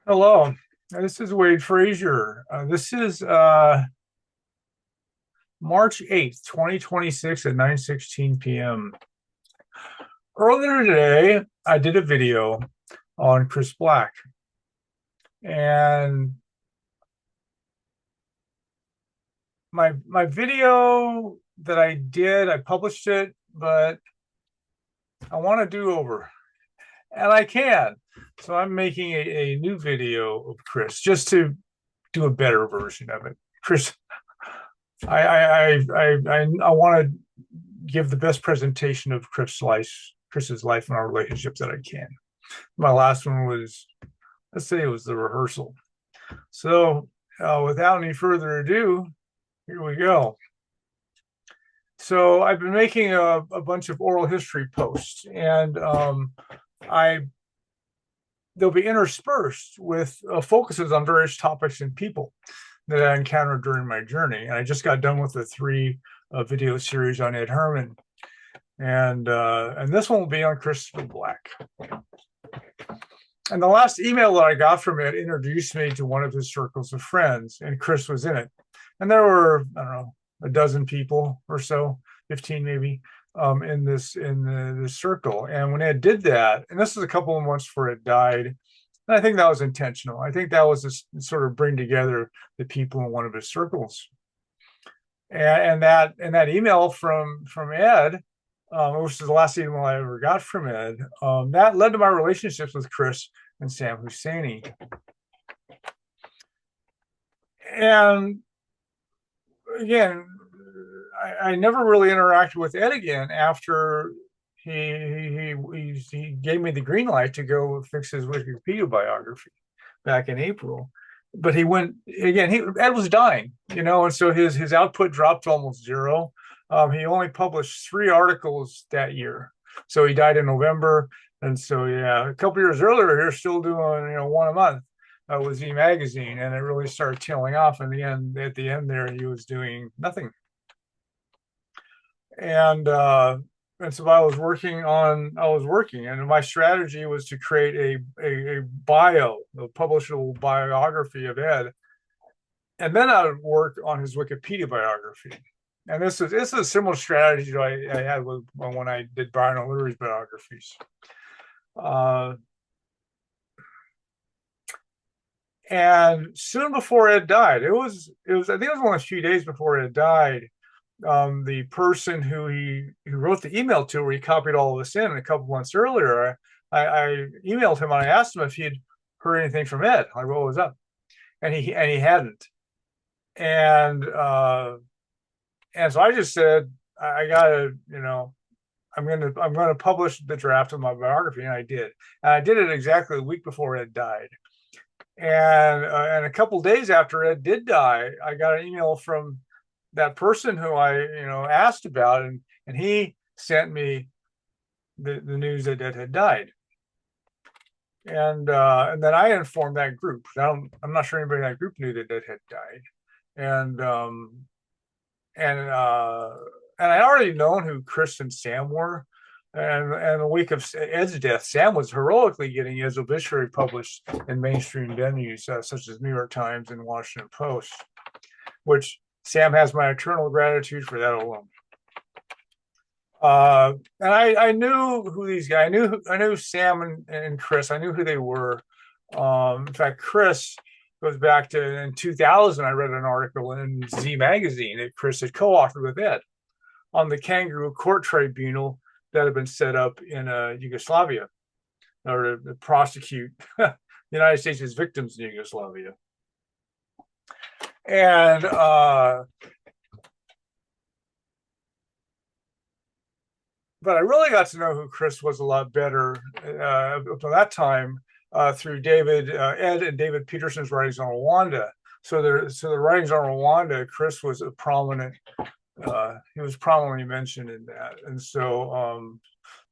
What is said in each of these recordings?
Hello, this is Wade Frazier. This is March 8th, 2026 at 9:16 p.m. Earlier today, I did a video on Chris Black, and my video that I did, I published it, but I want to do over, and I can. So I'm making a new video of Chris just to do a better version of it. Chris, I want to give the best presentation of Chris's life and our relationship that I can. My last one was, let's say it was the rehearsal. So without any further ado, here we go. So I've been making a bunch of oral history posts, and I they'll be interspersed with focuses on various topics and people that I encountered during my journey. And I just got done with the three video series on Ed Herman, and this one will be on Christopher Black. And the last email that I got from it introduced me to one of his circles of friends, and Chris was in it. And there were, I don't know, a dozen people or so, 15 maybe, in this circle. And when Ed did that, and this was a couple of months before Ed died, and I think that was intentional. I think that was to sort of bring together the people in one of his circles. And that email from Ed, which is the last email I ever got from Ed, that led to my relationships with Chris and Sam Husseini. And again, I never really interacted with Ed again after he gave me the green light to go fix his Wikipedia biography back in April. But he went again. Ed was dying, and so his output dropped to almost zero. He only published 3 articles that year, so he died in November. And so yeah, a couple years earlier, he was still doing one a month with Z Magazine, and it really started tailing off. In the end, at the end there, he was doing nothing. And so I was working, and my strategy was to create a bio, a publishable biography of Ed, and then I would work on his Wikipedia biography. And this is a similar strategy that I had when I did Brian O'Leary's biographies. And soon before Ed died, it was I think it was only a few days before Ed died. The person who wrote the email to, where he copied all of this in a couple months earlier, I emailed him and I asked him if he'd heard anything from Ed, like what was up, and he hadn't. And so I just said, I gotta, I'm gonna publish the draft of my biography, and I did. And I did it exactly a week before Ed died. And a couple days after Ed did die, I got an email from that person who I asked about, and he sent me the news that Ed had died. And then I informed that group. I'm not sure anybody in that group knew that Ed had died. And and uh and I already known who Chris and Sam were. And the week of Ed's death, Sam was heroically getting his obituary published in mainstream venues such as New York Times and Washington Post, which Sam has my eternal gratitude for that alone. And I knew who these guys. I knew Sam and Chris. I knew who they were. In fact, Chris goes back to in 2000. I read an article in Z Magazine that Chris had co-authored with Ed on the kangaroo court tribunal that had been set up in Yugoslavia, or to prosecute the United States' victims in Yugoslavia. And but I really got to know who Chris was a lot better up to that time through Ed and David Peterson's writings on Rwanda. So the writings on Rwanda, Chris was a prominent. He was prominently mentioned in that, and so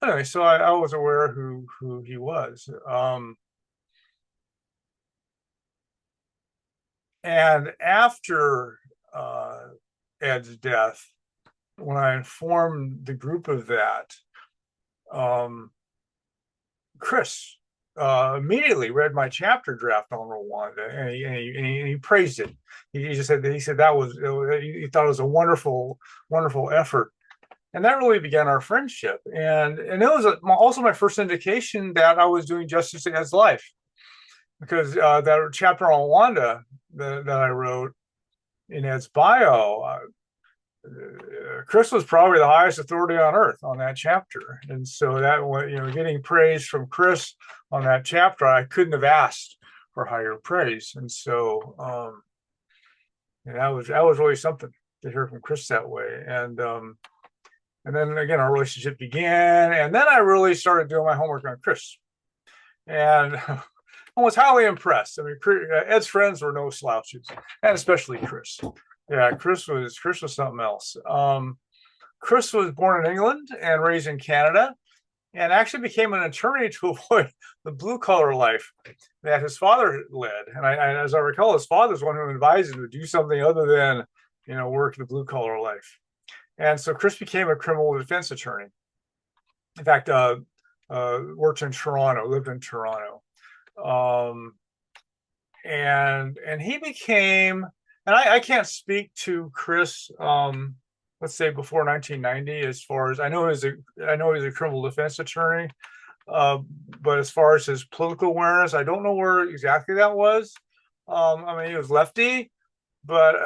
anyway, so I was aware who he was. And after Ed's death, when I informed the group of that, Chris immediately read my chapter draft on Rwanda, and he praised it. He just said that that was he thought it was a wonderful effort, and that really began our friendship. And it was also my first indication that I was doing justice to Ed's life, because that chapter on Rwanda that I wrote in Ed's bio. Chris was probably the highest authority on earth on that chapter, and so that, getting praise from Chris on that chapter, I couldn't have asked for higher praise, and so that was really something to hear from Chris that way, and then again our relationship began, and then I really started doing my homework on Chris, and I was highly impressed. I mean, Ed's friends were no slouches, and especially Chris. Yeah, Chris was something else. Chris was born in England and raised in Canada, and actually became an attorney to avoid the blue collar life that his father led. And as I recall, his father's one who advised him to do something other than, work the blue collar life. And so Chris became a criminal defense attorney. In fact, worked in Toronto, lived in Toronto, and he became. And I can't speak to Chris, let's say before 1990, as far as I know he's a criminal defense attorney, but as far as his political awareness, I don't know where exactly that was. I mean, he was lefty, but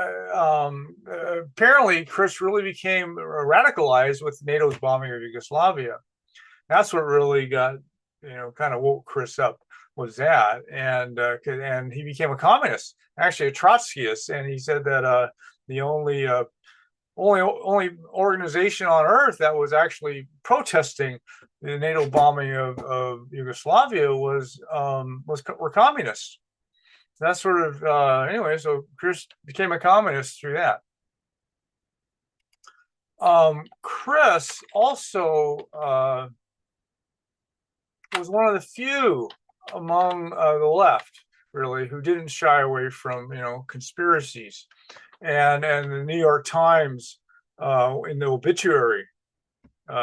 apparently Chris really became radicalized with NATO's bombing of Yugoslavia. That's what really got, kind of woke Chris up, was that, and he became a communist, actually a Trotskyist, and he said that the only organization on earth that was actually protesting the NATO bombing of Yugoslavia were communists. So that's sort of anyway. So Chris became a communist through that. Chris also was one of the few among the left, really, who didn't shy away from conspiracies, and the New York Times in the obituary, in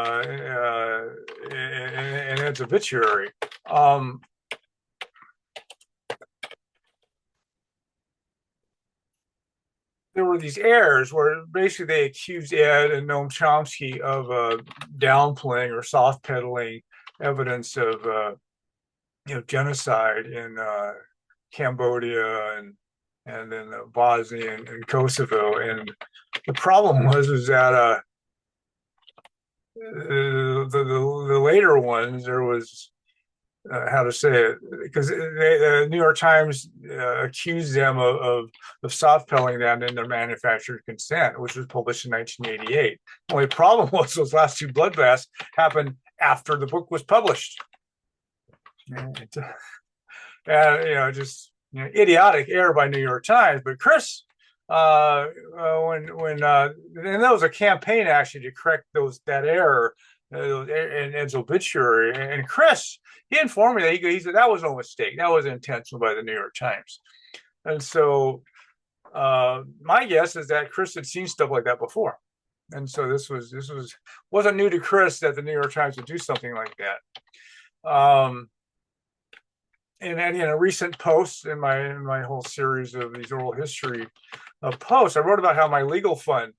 its obituary, there were these errors where basically they accused Ed and Noam Chomsky of downplaying or soft pedaling evidence of genocide in Cambodia and then Bosnia and Kosovo. And the problem was that the later ones, there was how to say it, because the New York Times accused them of soft pedaling that in their manufactured consent, which was published in 1988. The only problem was those last two bloodbaths happened after the book was published. And just idiotic error by New York Times. But Chris, and that was a campaign actually to correct that error in Ed's obituary. And Chris, he informed me that he said that was no mistake, that was intentional by the New York Times. And so my guess is that Chris had seen stuff like that before, and so this wasn't new to Chris that the New York Times would do something like that. And in a recent post in my whole series of these oral history posts, I wrote about how my legal fund,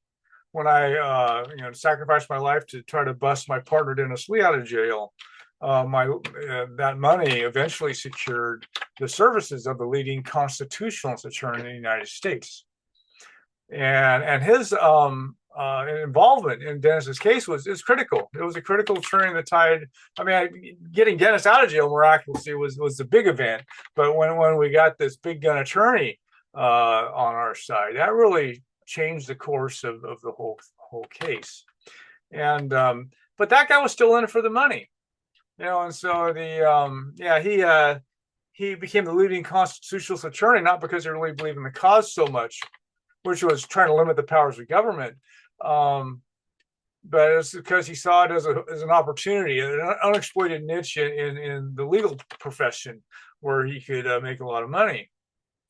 when I sacrificed my life to try to bust my partner Dennis Lee out of jail, that money eventually secured the services of the leading constitutionalist attorney in the United States, and his involvement in Dennis's case is critical. It was a critical turning the tide. I mean, getting Dennis out of jail miraculously was the big event, but when we got this big gun attorney on our side, that really changed the course of the whole case. And but that guy was still in it for the money, and so he became the leading constitutionalist attorney, not because he really believed in the cause so much, which was trying to limit the powers of government, but it's because he saw it as an opportunity, an unexploited niche in the legal profession where he could make a lot of money.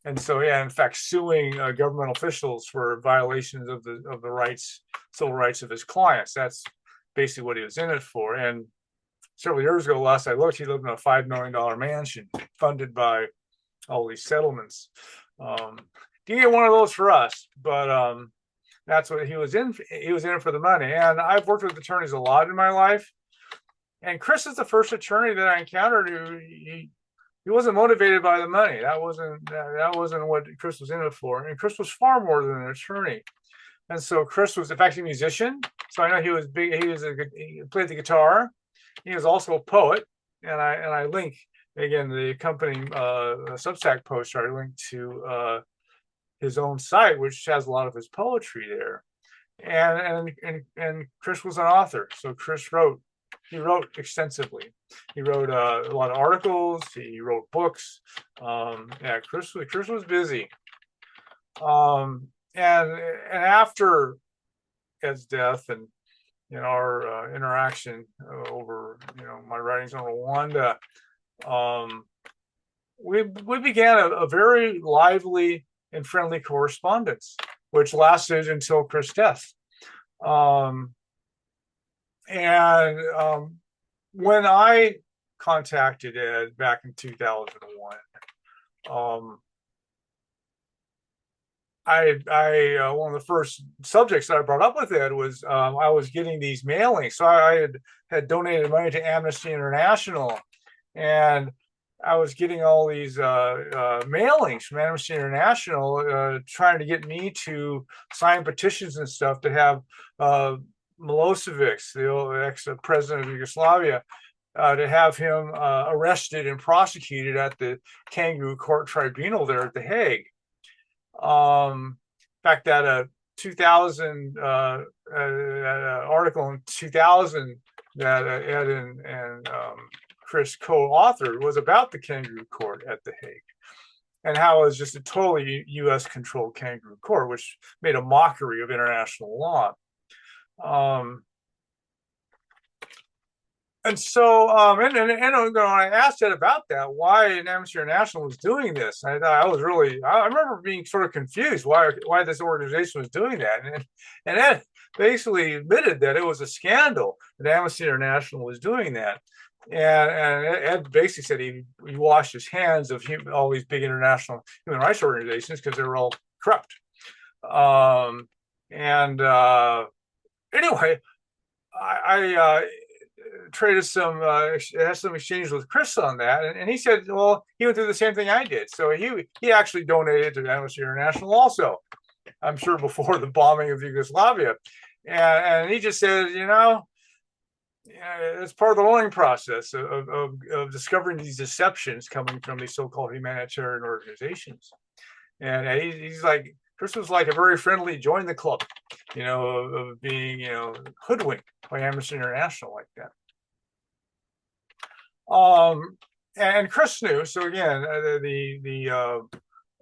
And so, in fact, suing government officials for violations of the civil rights of his clients. That's basically what he was in it for. And several years ago, last I looked, he lived in a $5 million mansion funded by all these settlements. Didn't get one of those for us, but that's what he was in. He was in it for the money. And I've worked with attorneys a lot in my life. And Chris is the first attorney that I encountered who he wasn't motivated by the money. That wasn't what Chris was in it for. And Chris was far more than an attorney. And so Chris was, in fact, a musician. So I know he was big. He played the guitar. He was also a poet. And I link again the accompanying Substack post. I linked to his own site, which has a lot of his poetry there. And Chris was an author. So Chris wrote. He wrote extensively. He wrote a lot of articles. He wrote books. Yeah, Chris was busy. And after Ed's death and our interaction over my writings on Rwanda, we began a very lively and friendly correspondence, which lasted until Chris' death. When I contacted Ed back in 2001, one of the first subjects that I brought up with Ed was I was getting these mailings. So I had donated money to Amnesty International, and I was getting all these mailings from Amnesty International trying to get me to sign petitions and stuff to have Milosevic, the old ex-president of Yugoslavia, to have him arrested and prosecuted at the Kangaroo Court Tribunal there at The Hague. In fact, that 2000 article in 2000 that Ed and Chris co-authored was about the Kangaroo Court at The Hague, and how it was just a totally U.S.-controlled Kangaroo Court, which made a mockery of international law. And so, I asked Ed about that, why Amnesty International was doing this. I remember being sort of confused why this organization was doing that. And Ed basically admitted that it was a scandal that Amnesty International was doing that. And Ed basically said he washed his hands of all these big international human rights organizations because they were all corrupt. Anyway, I traded had some exchange with Chris on that, and he said, well, he went through the same thing I did. So he actually donated to Amnesty International also, I'm sure before the bombing of Yugoslavia, and he just said, it's part of the learning process of discovering these deceptions coming from these so-called humanitarian organizations. And he's like, Chris was like a very friendly join the club, of being, hoodwinked by Amnesty International like that. And Chris knew. So again,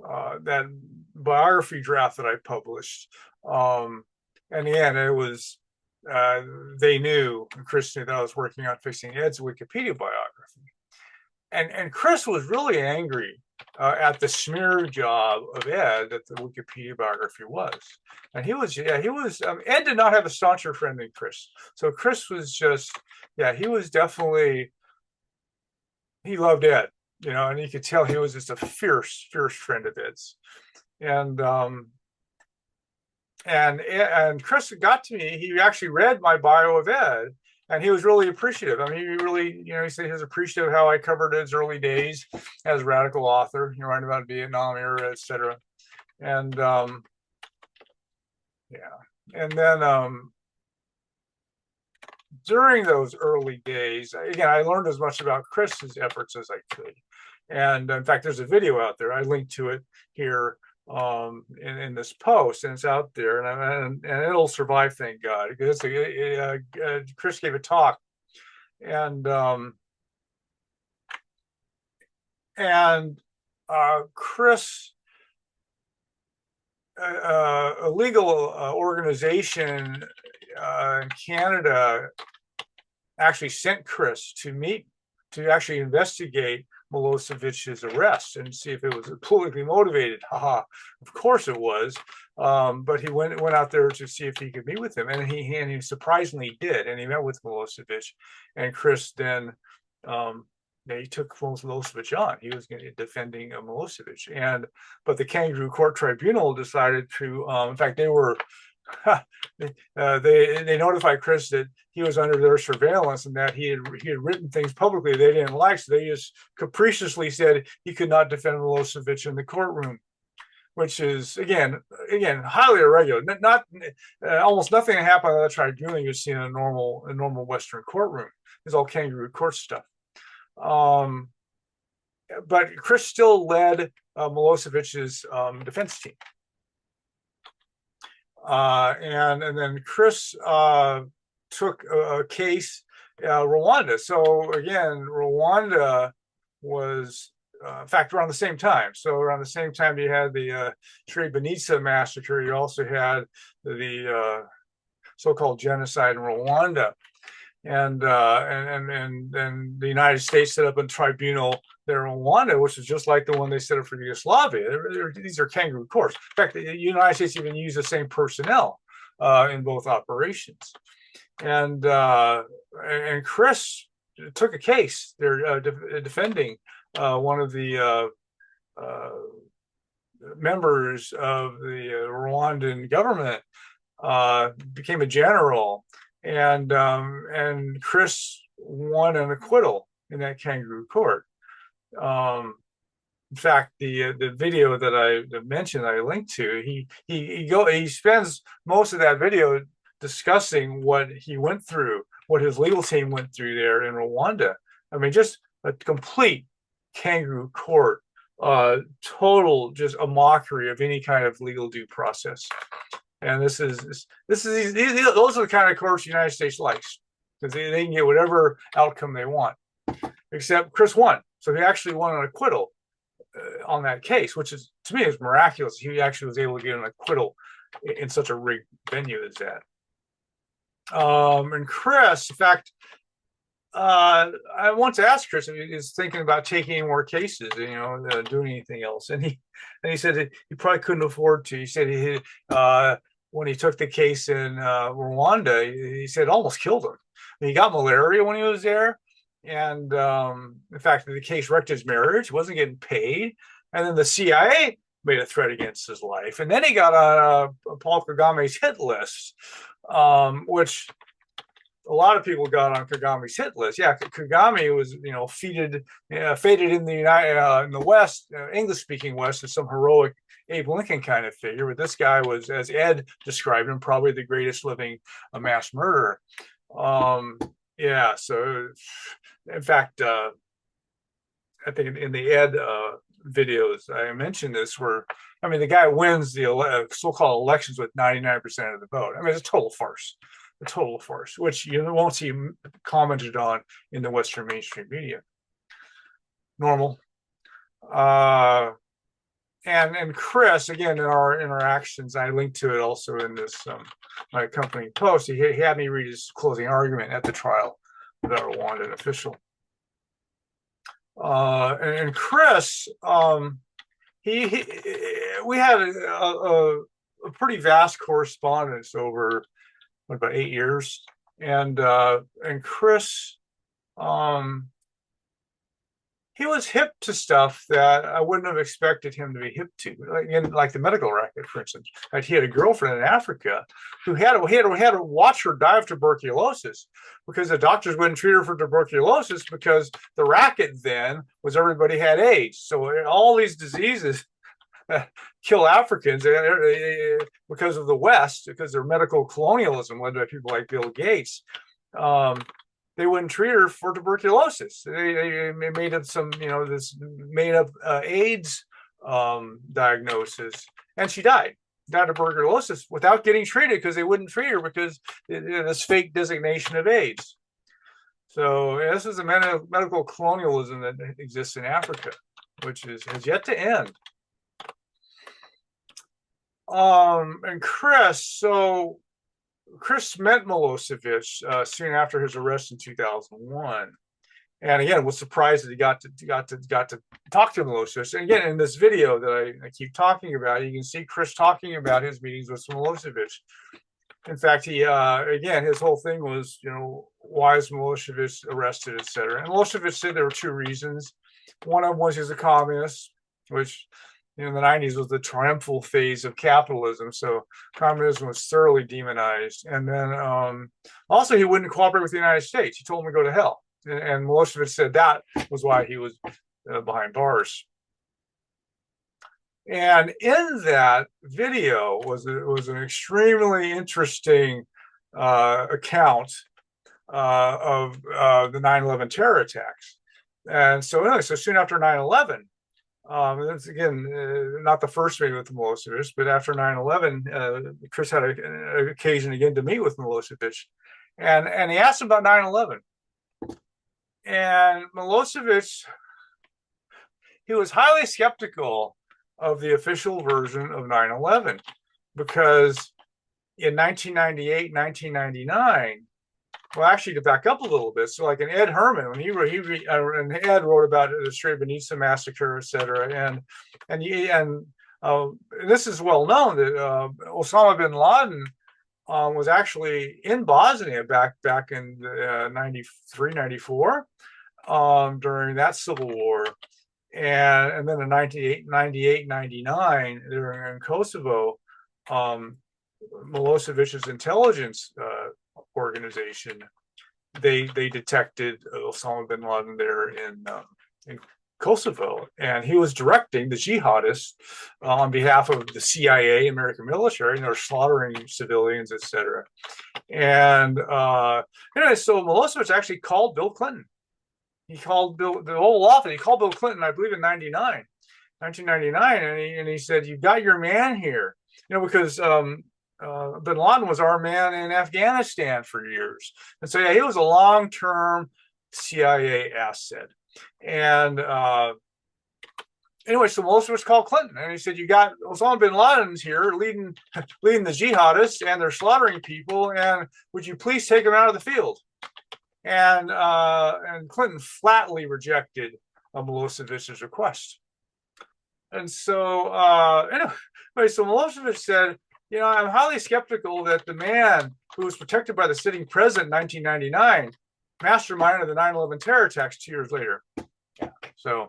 that biography draft that I published, in the end, it was they knew, and Chris knew, that I was working on fixing Ed's Wikipedia biography, and Chris was really angry at the smear job of Ed that the Wikipedia biography was. And he was Ed did not have a stauncher friend than Chris. So Chris was just, he was definitely, he loved Ed, and you could tell he was just a fierce friend of Ed's. And Chris got to me, he actually read my bio of Ed, and he was really appreciative. I mean, he really, he said he was appreciative of how I covered Ed's early days as a radical author, writing about Vietnam era, etc. And and then during those early days, again, I learned as much about Chris's efforts as I could. And in fact, there's a video out there. I linked to it here in this post, and it's out there, and it'll survive, thank God, because Chris gave a talk, and Chris, a legal organization in Canada actually sent Chris to actually investigate Milosevic's arrest and see if it was politically motivated. Haha, of course it was. But he went out there to see if he could meet with him, and he surprisingly did, and he met with Milosevic, and Chris then he took Milosevic on. He was defending Milosevic, but the Kangaroo Court Tribunal decided to, in fact, they were. They notified Chris that he was under their surveillance and that he had written things publicly they didn't like, so they just capriciously said he could not defend Milosevic in the courtroom, which is again highly irregular. Not almost nothing that happened on the tribunal you see in a normal Western courtroom. It's all Kangaroo Court stuff. But Chris still led Milosevic's defense team. And then Chris took a case, Rwanda. So again, Rwanda was, in fact, around the same time. So around the same time you had the Srebrenica massacre, you also had the so-called genocide in Rwanda. And the United States set up a tribunal there in Rwanda, which is just like the one they set up for Yugoslavia. These are Kangaroo courts. In fact, the United States even used the same personnel in both operations. And Chris took a case. They're defending one of the members of the Rwandan government, became a general. And Chris won an acquittal in that Kangaroo Court. In fact, the video that I mentioned, I linked to, he spends most of that video discussing what he went through, what his legal team went through there in Rwanda. I mean, just a complete Kangaroo Court, total just a mockery of any kind of legal due process. And those are the kind of courts the United States likes, because they can get whatever outcome they want. Except Chris won, so he actually won an acquittal on that case, which is, to me, is miraculous. He actually was able to get an acquittal in such a rigged venue as that. And Chris, in fact, I once asked Chris if he was thinking about taking any more cases, doing anything else, and he said that he probably couldn't afford to. He said when he took the case in Rwanda, he said it almost killed him. He got malaria when he was there. And in fact, the case wrecked his marriage, wasn't getting paid. And then the CIA made a threat against his life. And then he got on Paul Kagame's hit list, which a lot of people got on Kagame's hit list. Yeah, Kagame was, faded in the West, English-speaking West, as some heroic Abe Lincoln kind of figure. But this guy was, as Ed described him, probably the greatest living mass murderer. Yeah, so in fact, I think in the Ed videos, I mentioned this, where, I mean, the guy wins the so-called elections with 99% of the vote. I mean, it's a total farce, which you won't see commented on in the Western mainstream media. Normal. And Chris, again, in our interactions, I linked to it also in this my accompanying post. He had me read his closing argument at the trial with our Rwandan official. And Chris, we had a pretty vast correspondence over about 8 years, and Chris, he was hip to stuff that I wouldn't have expected him to be hip to, like the medical racket, for instance. Like, he had a girlfriend in Africa who had to watch her die of tuberculosis because the doctors wouldn't treat her for tuberculosis because the racket then was everybody had AIDS. So all these diseases kill Africans because of the West, because their medical colonialism led by people like Bill Gates. They wouldn't treat her for tuberculosis. They made up some, this made up AIDS diagnosis, and she died of tuberculosis without getting treated because they wouldn't treat her because this fake designation of AIDS. So this is a medical colonialism that exists in Africa, which has yet to end. And Chris met Milosevic soon after his arrest in 2001. And again, was surprised that he got to talk to Milosevic. And again, in this video that I keep talking about, you can see Chris talking about his meetings with Milosevic. In fact, he again, his whole thing was, why is Milosevic arrested, etc. And Milosevic said there were two reasons. One of them was he's a communist, which in the 90s was the triumphal phase of capitalism. So communism was thoroughly demonized. And then also he wouldn't cooperate with the United States. He told him to go to hell. And Milosevic said that was why he was behind bars. And in that video was an extremely interesting account of the 9/11 terror attacks. And so anyway, so soon after 9/11, that's again not the first meeting with Milosevic, but after 9/11, Chris had an occasion again to meet with Milosevic, and he asked him about 9/11. And Milosevic, he was highly skeptical of the official version of 9/11 because in 1998, 1999, well, actually, to back up a little bit, so like in Ed Herman, when and Ed wrote about the Srebrenica massacre, et cetera, and this is well known that Osama bin Laden was actually in Bosnia back in 93, 94 during that civil war. And then in 98, 99, they were in Kosovo. Milosevic's intelligence organization, they detected Osama bin Laden there in Kosovo, and he was directing the jihadists on behalf of the CIA, American military, and they're slaughtering civilians, etc. And anyway, so Milosevic actually called Bill Clinton. He called Bill, the Oval Office. He called Bill Clinton, I believe, in 1999, and he said, "You've got your man here," because bin Laden was our man in Afghanistan for years, and so yeah, he was a long-term CIA asset. And anyway, so Milosevic called Clinton, and he said, "You got Osama bin Laden's here, leading the jihadists, and they're slaughtering people. And would you please take them out of the field?" And Clinton flatly rejected Milosevic's request. And so anyway, so Milosevic said, "I'm highly skeptical that the man who was protected by the sitting president in 1999 masterminded the 9/11 terror attacks 2 years later." Yeah. So,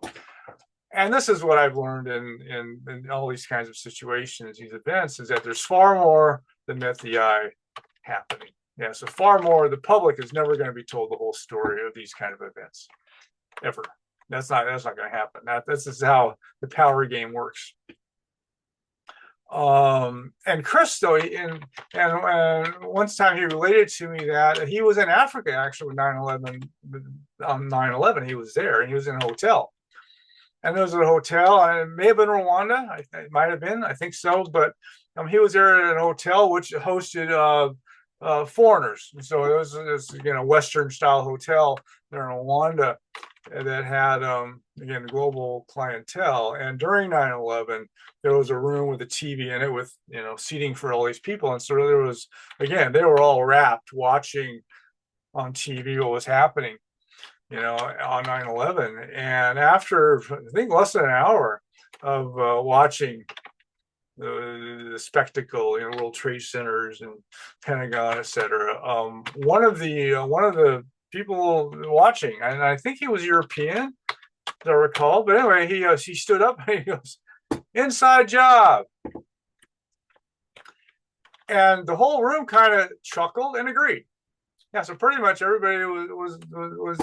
and this is what I've learned in all these kinds of situations, these events, is that there's far more than met the eye happening. Yeah, so far more. The public is never going to be told the whole story of these kind of events, ever. That's not going to happen. This is how the power game works. And Chris, though, and one time he related to me that he was in Africa actually with 9/11. On 9/11, he was there, and he was in a hotel. And there was a hotel, and it may have been Rwanda. It might have been, I think so. But he was there at a hotel which hosted foreigners. So it was this, Western style hotel there in Rwanda that had again global clientele. And during 9/11, there was a room with a TV in it with seating for all these people. And so there was, again, they were all wrapped watching on TV what was happening on 9/11. And after I think less than an hour of watching the spectacle, World Trade Centers and Pentagon, etc. One of the people watching, and I think he was European, as I recall. But anyway, he stood up and he goes, "Inside job," and the whole room kind of chuckled and agreed. Yeah, so pretty much everybody was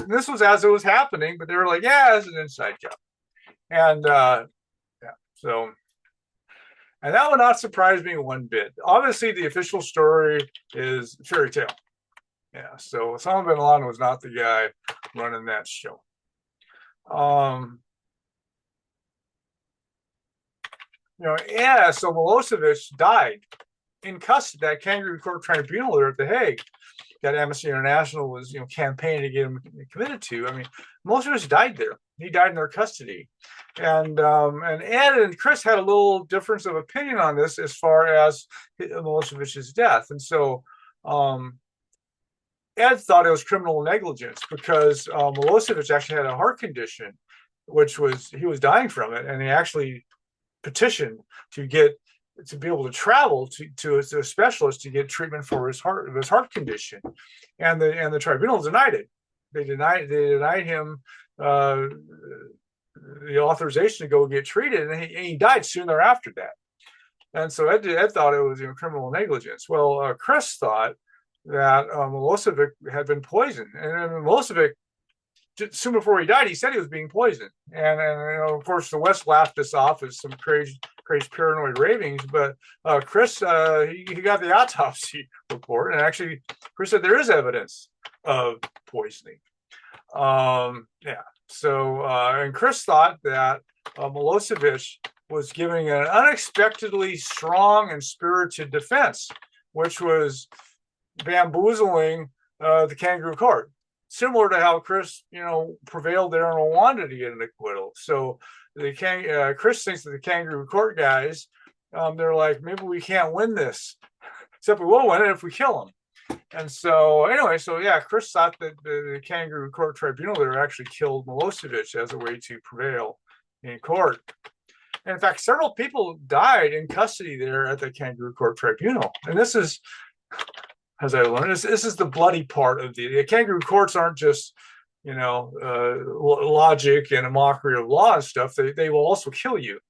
this was as it was happening, but they were like, "Yeah, it's an inside job," and yeah, so. And that would not surprise me one bit. Obviously, the official story is fairy tale. Yeah, so Osama bin Laden was not the guy running that show. Yeah, so Milosevic died in custody, that Kangaroo Court Tribunal there at The Hague that Amnesty International was, campaigning to get him committed to. I mean, Milosevic died there. He died in their custody. And Ed and Chris had a little difference of opinion on this as far as Milosevic's death. And so Ed thought it was criminal negligence because Milosevic actually had a heart condition, which was he was dying from it, and he actually petitioned to be able to travel to a specialist to get treatment for his heart condition, and the tribunal denied it. They denied him uh, the authorization to go get treated, and he died soon thereafter that. And so Ed thought it was criminal negligence. Well, Chris thought that Milosevic had been poisoned, and Milosevic, soon before he died, he said he was being poisoned. And of course, the West laughed this off as some crazy paranoid ravings. But Chris, he got the autopsy report, and actually, Chris said there is evidence of poisoning. Yeah. So, and Chris thought that Milosevic was giving an unexpectedly strong and spirited defense, which was bamboozling the kangaroo court, similar to how Chris, prevailed there in Rwanda to get an acquittal. So Chris thinks that the kangaroo court guys, they're like, maybe we can't win this, except we will win it if we kill him. And so anyway, Chris thought that the kangaroo court tribunal there actually killed Milosevic as a way to prevail in court. And in fact, several people died in custody there at the kangaroo court tribunal. And this is, as I learned, this is the bloody part of the kangaroo courts aren't just, logic and a mockery of law and stuff. They will also kill you.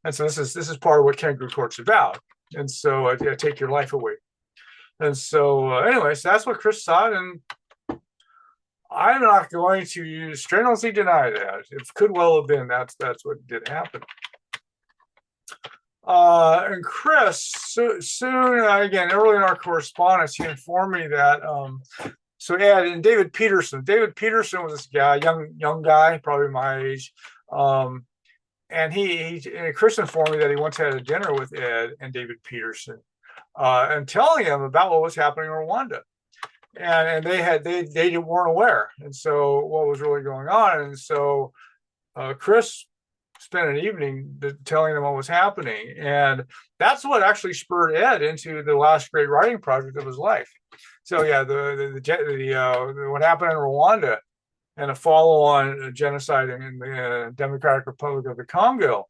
And so this is part of what kangaroo court's about. And so take your life away. And so anyway, so that's what Chris thought, and I'm not going to strenuously deny that. It could well have been that's what did happen. And Chris, soon again, early in our correspondence, he informed me that and David Peterson was this guy, young guy, probably my age, and Chris informed me that he once had a dinner with Ed and David Peterson, and telling him about what was happening in Rwanda, and they weren't aware, and so what was really going on, and so Chris spent an evening telling them what was happening, and that's what actually spurred Ed into the last great writing project of his life. So yeah, the what happened in Rwanda and a follow-on genocide in the Democratic Republic of the Congo.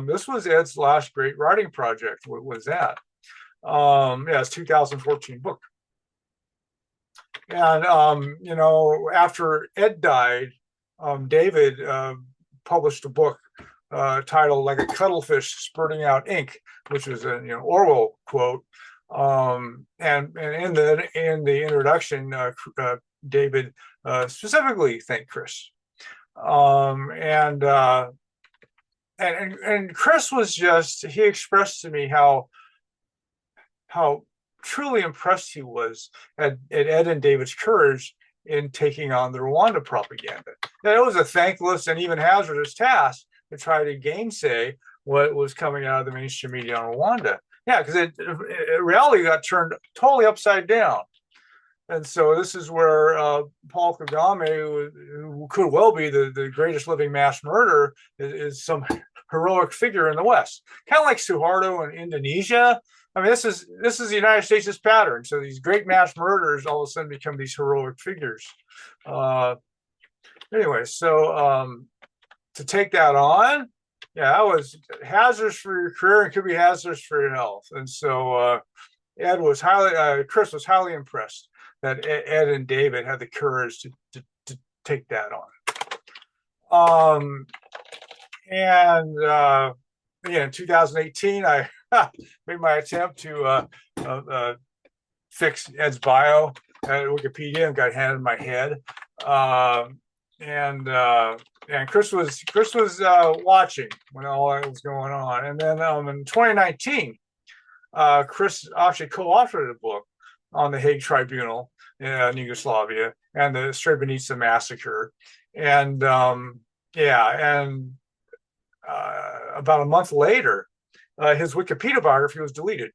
This was Ed's last great writing project. What was that? It's 2014 book. And after Ed died, David published a book titled "Like a Cuttlefish Spurting Out Ink," which was an Orwell quote. And in the introduction, David specifically thanked Chris. And Chris was he expressed to me how truly impressed he was at Ed and David's courage in taking on the Rwanda propaganda. That it was a thankless and even hazardous task to try to gainsay what was coming out of the mainstream media on Rwanda. Yeah, because reality got turned totally upside down. And so this is where Paul Kagame, who could well be the greatest living mass murderer, is some heroic figure in the West. Kind of like Suharto in Indonesia. I mean, this is the United States' pattern. So these great mass murderers all of a sudden become these heroic figures. Anyway, so to take that on, yeah, that was hazardous for your career and could be hazardous for your health. And so Chris was highly impressed that Ed and David had the courage to take that on. In 2018, I made my attempt to fix Ed's bio at Wikipedia and got handed my head. And Chris was watching when all that was going on. And then in 2019, Chris actually co-authored a book on the Hague Tribunal in Yugoslavia and the Srebrenica massacre. And about a month later, his Wikipedia biography was deleted.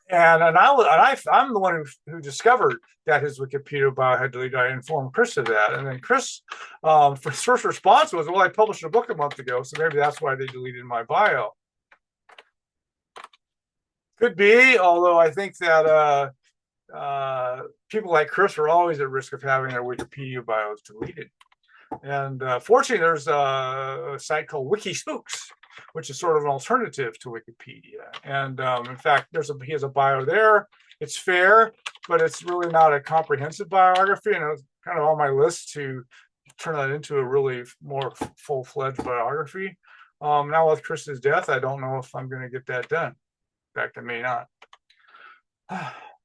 And I'm the one who discovered that his Wikipedia bio had deleted. I informed Chris of that. And then Chris, his first response was, well, I published a book a month ago, so maybe that's why they deleted my bio. Could be, although I think that people like Chris are always at risk of having their Wikipedia bios deleted. And fortunately, there's a site called WikiSpooks, which is sort of an alternative to Wikipedia. And in fact, he has a bio there. It's fair, but it's really not a comprehensive biography. And it was kind of on my list to turn that into a really more full-fledged biography. Now with Chris's death, I don't know if I'm going to get that done. In fact, I may not.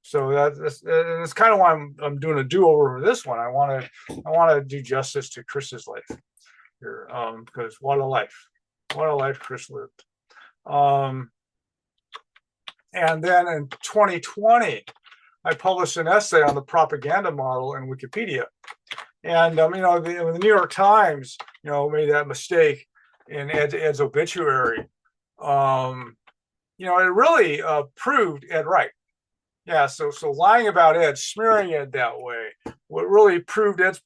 So that's kind of why I'm doing a do-over for this one. I want to do justice to Chris's life here, because what a life Chris lived. And then in 2020, I published an essay on the propaganda model in Wikipedia. And the New York Times, made that mistake in Ed's obituary. It really proved Ed right. Yeah, so lying about Ed, smearing Ed that way, what really proved the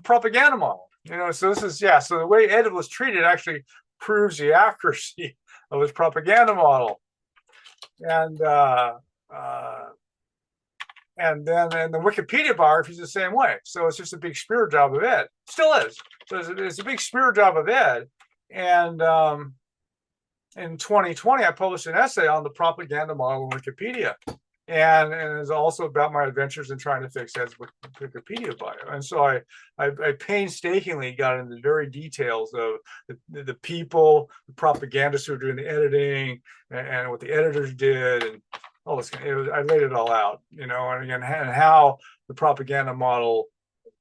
propaganda model. So this is so the way Ed was treated actually proves the accuracy of his propaganda model. And then the Wikipedia biography is the same way. So it's just a big smear job of Ed. Still is. So it's a big smear job of Ed. And in 2020, I published an essay on the propaganda model in Wikipedia. And it's also about my adventures in trying to fix Ed's Wikipedia bio. And so I painstakingly got into the very details of the people, the propagandists who were doing the editing, and what the editors did, and all this. I laid it all out, and again, and how the propaganda model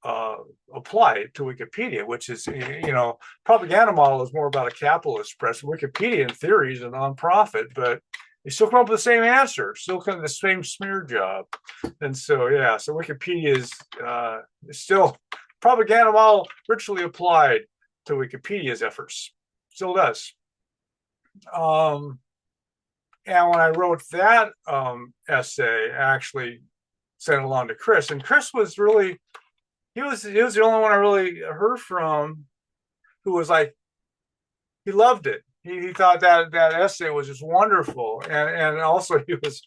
applied to Wikipedia, which is, propaganda model is more about a capitalist press. Wikipedia, in theory, is a nonprofit, but they still come up with the same answer, still kind of the same smear job. And so Wikipedia is still propaganda model richly applied to Wikipedia's efforts. Still does. And when I wrote that essay, I actually sent it along to Chris. And Chris was really, he was the only one I really heard from who was like, he loved it. He thought that essay was just wonderful, and also he was,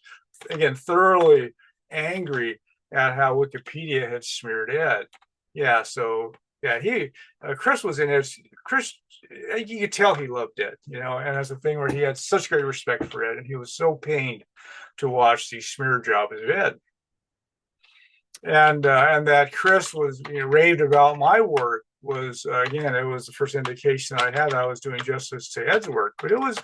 again, thoroughly angry at how Wikipedia had smeared Ed. Chris was in his Chris. You could tell he loved Ed, and that's a thing where he had such great respect for Ed, and he was so pained to watch these smear jobs of Ed, and that Chris was raved about my work. Was again, it was the first indication I had that I was doing justice to Ed's work. But it was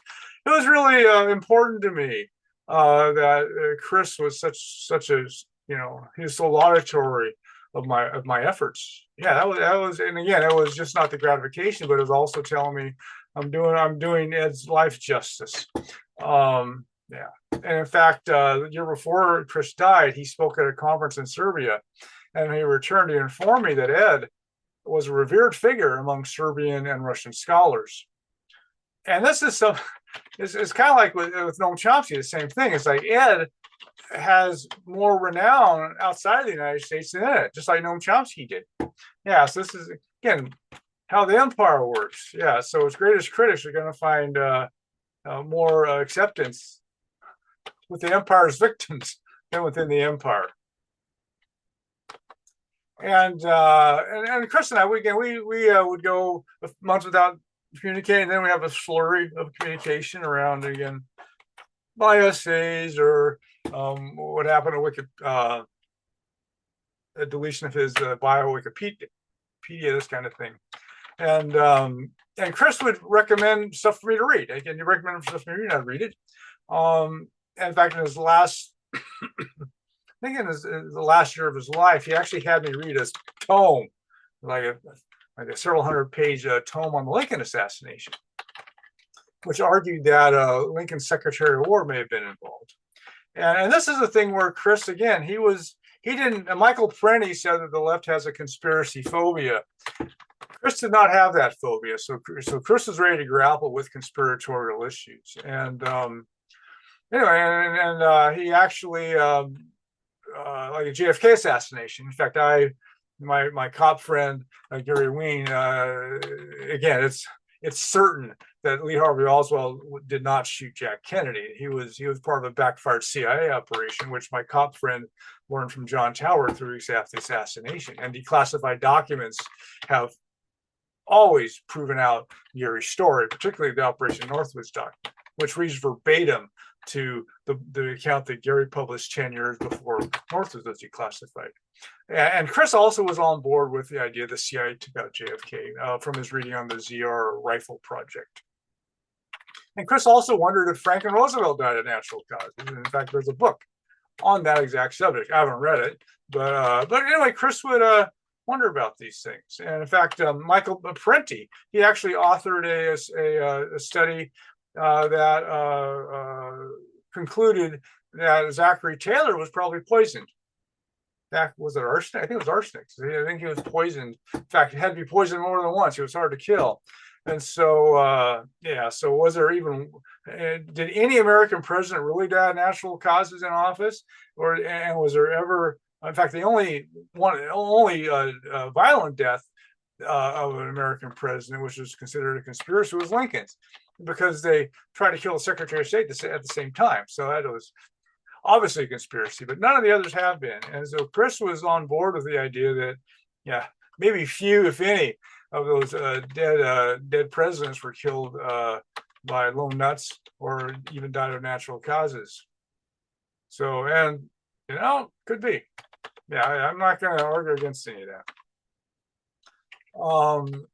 really important to me that Chris was such a he was so laudatory of my efforts. Yeah, that was, and again, it was just not the gratification, but it was also telling me I'm doing Ed's life justice. And in fact, the year before Chris died, he spoke at a conference in Serbia, and he returned to inform me that Ed was a revered figure among Serbian and Russian scholars. And this is it's kind of like with Noam Chomsky, the same thing. It's like Ed has more renown outside of the United States than in it, just like Noam Chomsky did. Yeah, so this is, again, how the empire works. Yeah, so its greatest critics are going to find more acceptance with the empire's victims than within the empire. And Chris and I, we would go months without communicating. Then we have a flurry of communication around, again, my essays or what happened to a deletion of his bio Wikipedia, this kind of thing. And Chris would recommend stuff for me to read. Again, you recommend stuff for me to read, I'd read it. In fact, in his last I think in the last year of his life, he actually had me read a tome, like a several hundred-page tome on the Lincoln assassination, which argued that Lincoln's Secretary of War may have been involved. And this is the thing where Chris, again, Michael Prenti said that the left has a conspiracy phobia. Chris did not have that phobia. So Chris was ready to grapple with conspiratorial issues. And anyway, he actually, like a JFK assassination. In fact, my cop friend, Gary Ween, again, it's certain that Lee Harvey Oswald did not shoot Jack Kennedy. He was part of a backfired CIA operation, which my cop friend learned from John Tower 3 weeks after the assassination. And declassified documents have always proven out Gary's story, particularly the Operation Northwoods document, which reads verbatim to the account that Gary published 10 years before Northwoods was declassified. And Chris also was on board with the idea the CIA took out JFK from his reading on the ZR rifle project. And Chris also wondered if Franklin Roosevelt died of natural causes. In fact, there's a book on that exact subject. I haven't read it, but anyway, Chris would wonder about these things. And in fact, Michael Parenti, he actually authored a study that concluded that Zachary Taylor was probably poisoned. Was it arsenic? I think it was arsenic. I think he was poisoned. In fact, he had to be poisoned more than once. He was hard to kill. And so, so was there even, did any American president really die of natural causes in office? And was there ever, in fact, the only violent death of an American president, which was considered a conspiracy, was Lincoln's, because they tried to kill the Secretary of State at the same time. So that was obviously a conspiracy, but none of the others have been. And so Chris was on board with the idea that, maybe few, if any, of those dead presidents were killed by lone nuts or even died of natural causes. So, and could be. I'm not going to argue against any of that.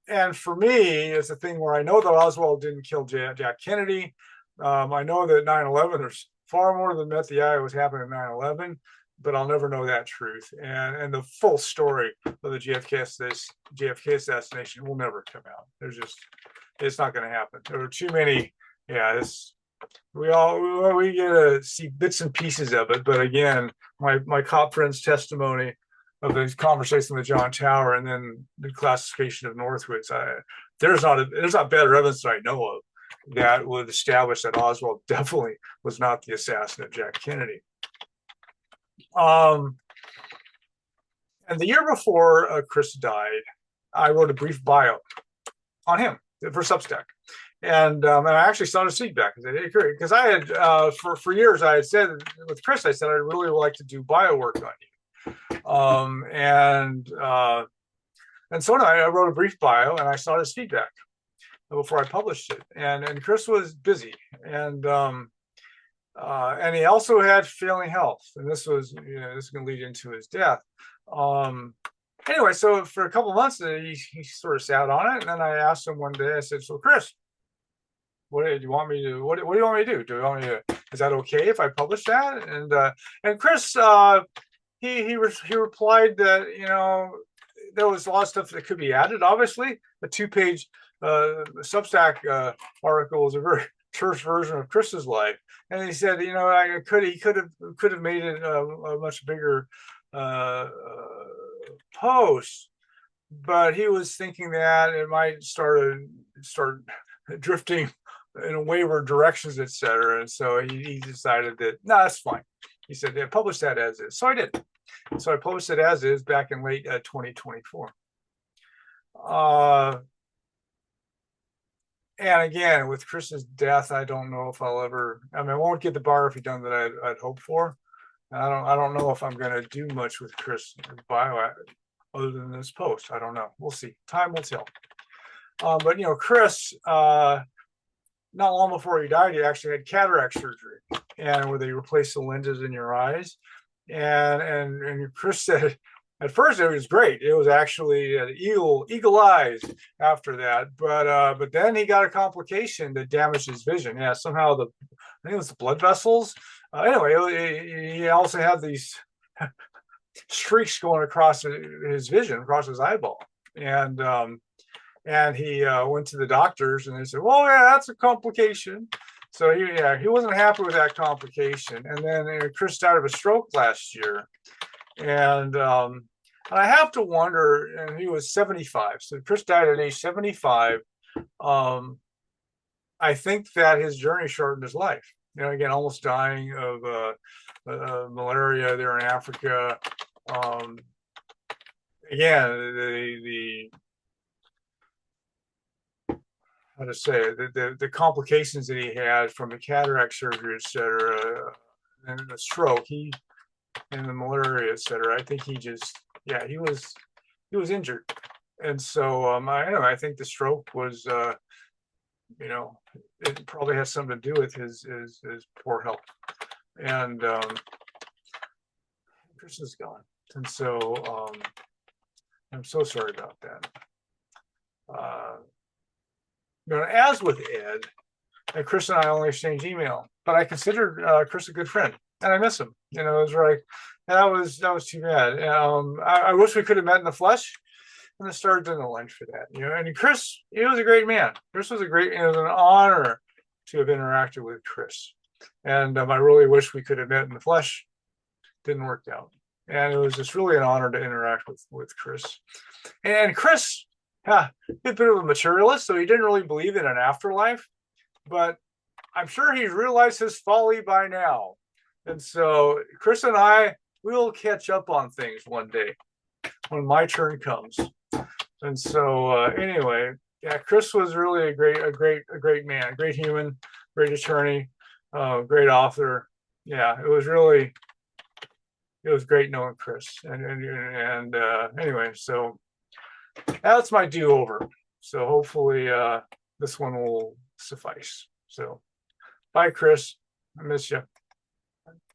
And for me, it's a thing where I know that Oswald didn't kill Jack Kennedy. I know that 9/11, there's far more than met the eye was happening at 9/11, but I'll never know that truth. And the full story of the JFK assassination will never come out. It's not going to happen. There are too many. We get to see bits and pieces of it. But again, my cop friend's testimony of his conversation with John Tower and then the classification of Northwoods, there's not better evidence that I know of that would establish that Oswald definitely was not the assassin of Jack Kennedy. And the year before Chris died, I wrote a brief bio on him for Substack. And I actually started his feedback because I had, for years, I had said with Chris, I said, I'd really like to do bio work on you. And so I wrote a brief bio and I started his feedback before I published it. And Chris was busy. And he also had failing health. And this was, this is going to lead into his death. Anyway, so for a couple of months, he sort of sat on it. And then I asked him one day, I said, so Chris, what do you want me to do? Do you want me to, is that okay if I publish that? And Chris, he replied that, there was a lot of stuff that could be added. Obviously, a 2-page Substack article is a very terse version of Chris's life. And he said, he could have made it a much bigger post, but he was thinking that it might start drifting in wayward directions, etc. And so he decided that, no, that's fine. He said, yeah, publish that as is. So I did. So I published it as is back in late 2024. And again, with Chris's death, I don't know if I'll ever, I won't get the biography done that I'd hoped for. I don't know if I'm going to do much with Chris' bio other than this post. I don't know. We'll see. Time will tell. But, Chris, not long before he died, he actually had cataract surgery, and where they replaced the lenses in your eyes. And Chris said, at first it was great. It was actually eagle eyes after that. But then he got a complication that damaged his vision. Yeah, somehow I think it was the blood vessels. Anyway, he also had these streaks going across his vision, across his eyeball. And he went to the doctors, and they said, "Well, yeah, that's a complication." So he wasn't happy with that complication. And then Chris died of a stroke last year, and I have to wonder. And he was 75, so Chris died at age 75. I think that his journey shortened his life. Again, almost dying of malaria there in Africa. Again, how to say it, the complications that he had from the cataract surgery, et cetera, and the stroke, and the malaria, et cetera. I think he just, yeah, he was injured, and so I think the stroke was, it probably has something to do with his poor health, and Chris is gone, and so I'm so sorry about that. As with Ed, and Chris and I only exchanged email, but I considered Chris a good friend, and I miss him. It was right. That was too bad. I wish we could have met in the flesh, and the stars didn't align for that. And Chris, he was a great man. Chris was a great. It was an honor to have interacted with Chris, and I really wish we could have met in the flesh. Didn't work out, and it was just really an honor to interact with Chris. And Chris, yeah, he's a bit of a materialist, so he didn't really believe in an afterlife, but I'm sure he's realized his folly by now. And so Chris and I will catch up on things one day when my turn comes. And so anyway, yeah, Chris was really a great man, a great human, great attorney, great author. Yeah, it was great knowing Chris. And anyway, so that's my do-over. So hopefully this one will suffice. So bye, Chris. I miss you.